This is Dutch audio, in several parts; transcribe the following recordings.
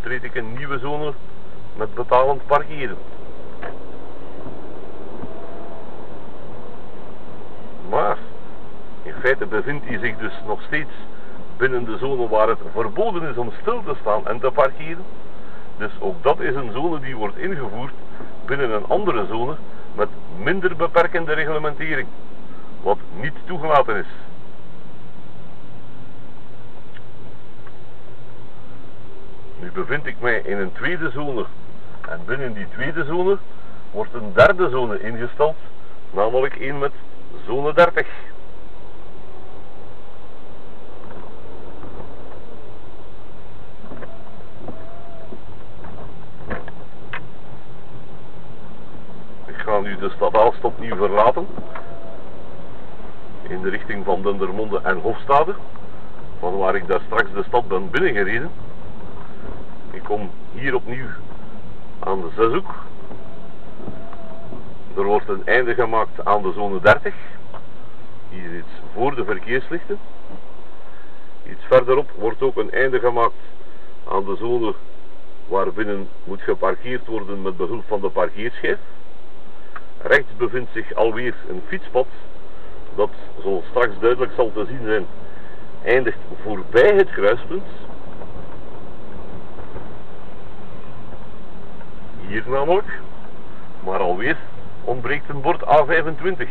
betreed ik een nieuwe zone met betalend parkeren. Maar in feite bevindt hij zich dus nog steeds binnen de zone waar het verboden is om stil te staan en te parkeren. Dus ook dat is een zone die wordt ingevoerd binnen een andere zone met minder beperkende reglementering, wat niet toegelaten is. Nu bevind ik mij in een tweede zone en binnen die tweede zone wordt een derde zone ingesteld, namelijk een met zone 30. Ik ga nu de stad Aalst opnieuw verlaten in de richting van Dendermonde en Hofstade, van waar ik daar straks de stad ben binnengereden. Ik kom hier opnieuw aan de Zeshoek. Er wordt een einde gemaakt aan de zone 30. Hier iets voor de verkeerslichten. Iets verderop wordt ook een einde gemaakt aan de zone waarbinnen moet geparkeerd worden met behulp van de parkeerschijf. Rechts bevindt zich alweer een fietspad dat, zoals straks duidelijk zal te zien zijn, eindigt voorbij het kruispunt. Hier namelijk, maar alweer ontbreekt een bord A25.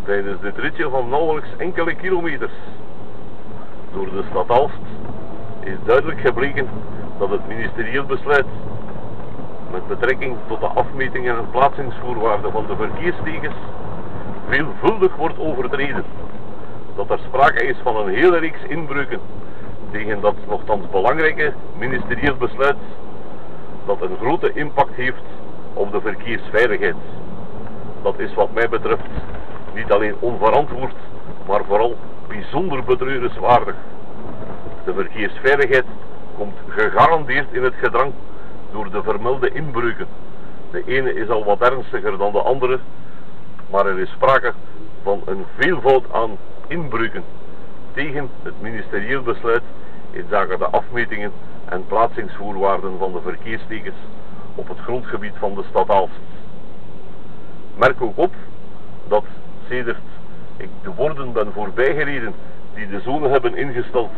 Tijdens dit ritje van nauwelijks enkele kilometers door de stad Aalst is duidelijk gebleken dat het ministerieel besluit met betrekking tot de afmetingen en plaatsingsvoorwaarden van de verkeerstekens veelvuldig wordt overtreden. Dat er sprake is van een hele reeks inbreuken tegen dat nogthans belangrijke ministerieel besluit dat een grote impact heeft op de verkeersveiligheid. Dat is wat mij betreft niet alleen onverantwoord, maar vooral bijzonder betreurenswaardig. De verkeersveiligheid komt gegarandeerd in het gedrang door de vermelde inbreuken. De ene is al wat ernstiger dan de andere, maar er is sprake van een veelvoud aan inbreuken tegen het ministerieel besluit inzake de afmetingen en plaatsingsvoorwaarden van de verkeerstekens op het grondgebied van de stad Aalst. Merk ook op dat sedert ik de borden ben voorbijgereden die de zone hebben ingesteld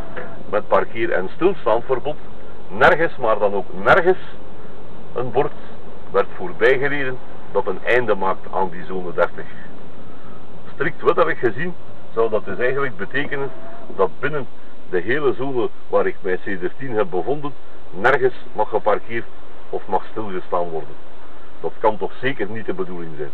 met parkeer- en stilstaanverbod, nergens, maar dan ook nergens, een bord werd voorbijgereden dat een einde maakt aan die zone 30. Strikt wettelijk gezien zou dat dus eigenlijk betekenen dat binnen de hele zone waar ik mij sedertdien heb bevonden, nergens mag geparkeerd of mag stilgestaan worden. Dat kan toch zeker niet de bedoeling zijn.